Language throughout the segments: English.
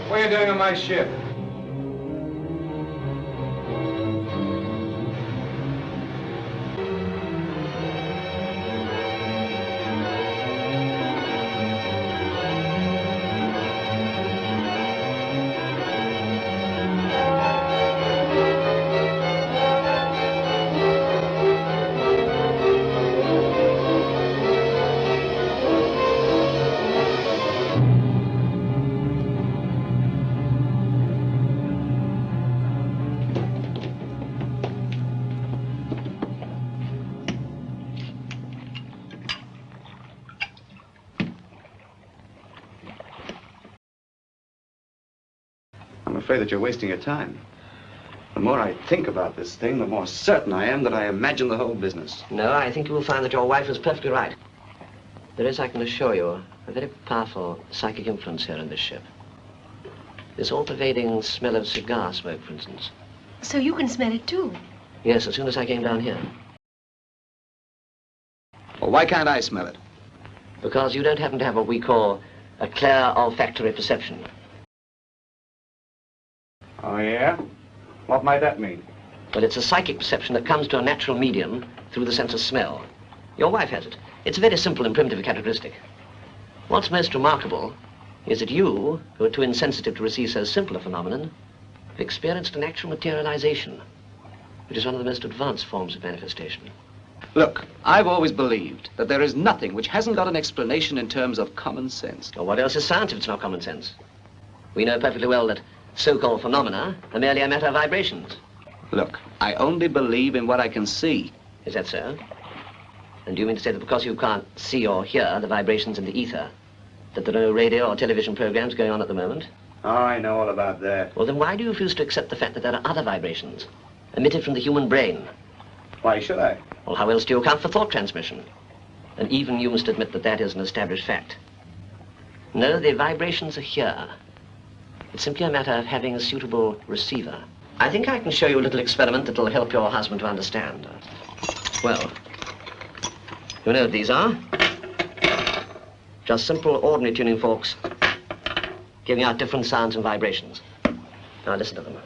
What are you doing on my ship? I'm afraid that you're wasting your time. The more I think about this thing, the more certain I am that I imagine the whole business. No, I think you will find that your wife is perfectly right. There is, I can assure you, a very powerful psychic influence here in this ship. This all-pervading smell of cigar smoke, for instance. So you can smell it too? Yes, as soon as I came down here. Well, why can't I smell it? Because you don't happen to have what we call a clear olfactory perception. Oh, yeah? What might that mean? Well, it's a psychic perception that comes to a natural medium through the sense of smell. Your wife has it. It's a very simple and primitive characteristic. What's most remarkable is that you, who are too insensitive to receive so simple a phenomenon, have experienced an actual materialization, which is one of the most advanced forms of manifestation. Look, I've always believed that there is nothing which hasn't got an explanation in terms of common sense. Well, what else is science if it's not common sense? We know perfectly well that so-called phenomena are merely a matter of vibrations. Look, I only believe in what I can see. Is that so? And do you mean to say that because you can't see or hear the vibrations in the ether, that there are no radio or television programs going on at the moment? Oh, I know all about that. Well, then why do you refuse to accept the fact that there are other vibrations emitted from the human brain? Why should I? Well, how else do you account for thought transmission? And even you must admit that that is an established fact. No, the vibrations are here. It's simply a matter of having a suitable receiver. I think I can show you a little experiment that will help your husband to understand. Well, you know what these are? Just simple, ordinary tuning forks, giving out different sounds and vibrations. Now listen to them.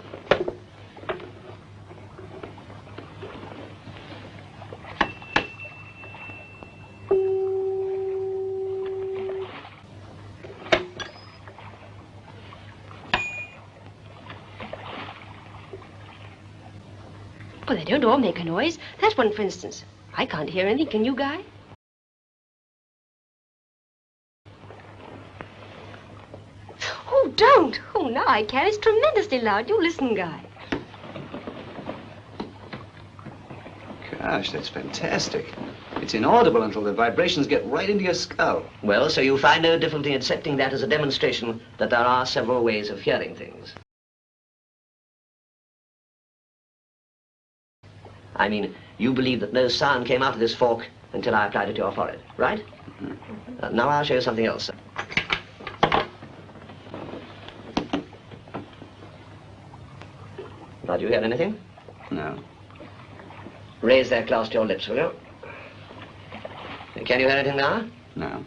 Well, they don't all make a noise. That one, for instance. I can't hear anything. Can you, Guy? Oh, don't. Oh, no, I can. It's tremendously loud. You listen, Guy. Gosh, that's fantastic. It's inaudible until the vibrations get right into your skull. Well, so you find no difficulty in accepting that as a demonstration that there are several ways of hearing things. I mean, you believe that no sound came out of this fork until I applied it to your forehead, right? Mm-hmm. Now I'll show you something else. Now, do you hear anything? No. Raise that glass to your lips, will you? Can you hear anything now? No.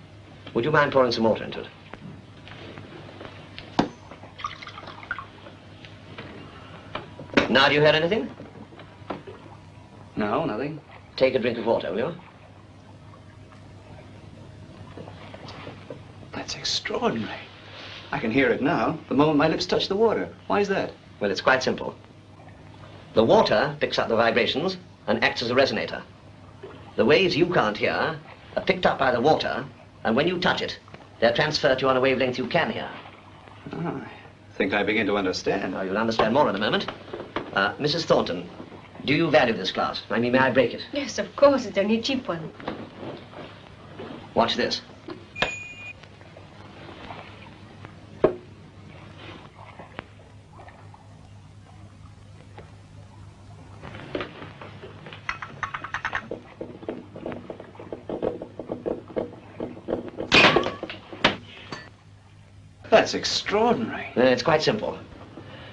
Would you mind pouring some water into it? Now, do you hear anything? No, nothing. Take a drink of water, will you? That's extraordinary. I can hear it now, the moment my lips touch the water. Why is that? Well, it's quite simple. The water picks up the vibrations and acts as a resonator. The waves you can't hear are picked up by the water, and when you touch it, they're transferred to you on a wavelength you can hear. Oh, I think I begin to understand. Now, you'll understand more in a moment. Mrs. Thornton, do you value this glass? I mean, may I break it? Yes, of course. It's only a cheap one. Watch this. That's extraordinary. It's quite simple.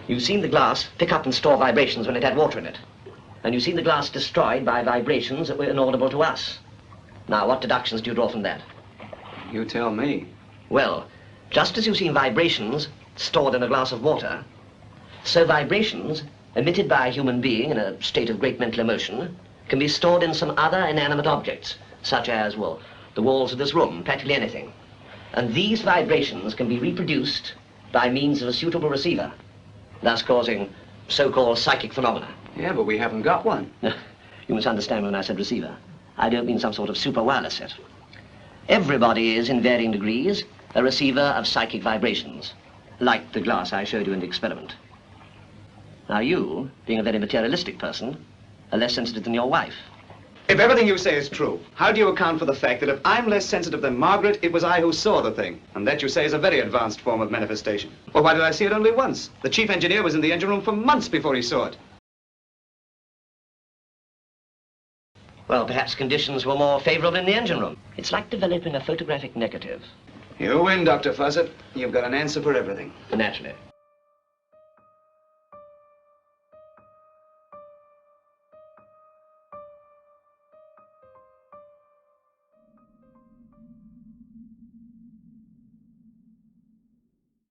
You've seen the glass pick up and store vibrations when it had water in it. And you've seen the glass destroyed by vibrations that were inaudible to us. Now, what deductions do you draw from that? You tell me. Well, just as you've seen vibrations stored in a glass of water, so vibrations emitted by a human being in a state of great mental emotion can be stored in some other inanimate objects, such as, well, the walls of this room, practically anything. And these vibrations can be reproduced by means of a suitable receiver, thus causing so-called psychic phenomena. Yeah, but we haven't got one. You must understand when I said receiver. I don't mean some sort of super wireless set. Everybody is, in varying degrees, a receiver of psychic vibrations, like the glass I showed you in the experiment. Now you, being a very materialistic person, are less sensitive than your wife. If everything you say is true, how do you account for the fact that if I'm less sensitive than Margaret, it was I who saw the thing? And that, you say, is a very advanced form of manifestation. Well, why did I see it only once? The chief engineer was in the engine room for months before he saw it. Well, perhaps conditions were more favorable in the engine room. It's like developing a photographic negative. You win, Dr. Fawcett. You've got an answer for everything. Naturally.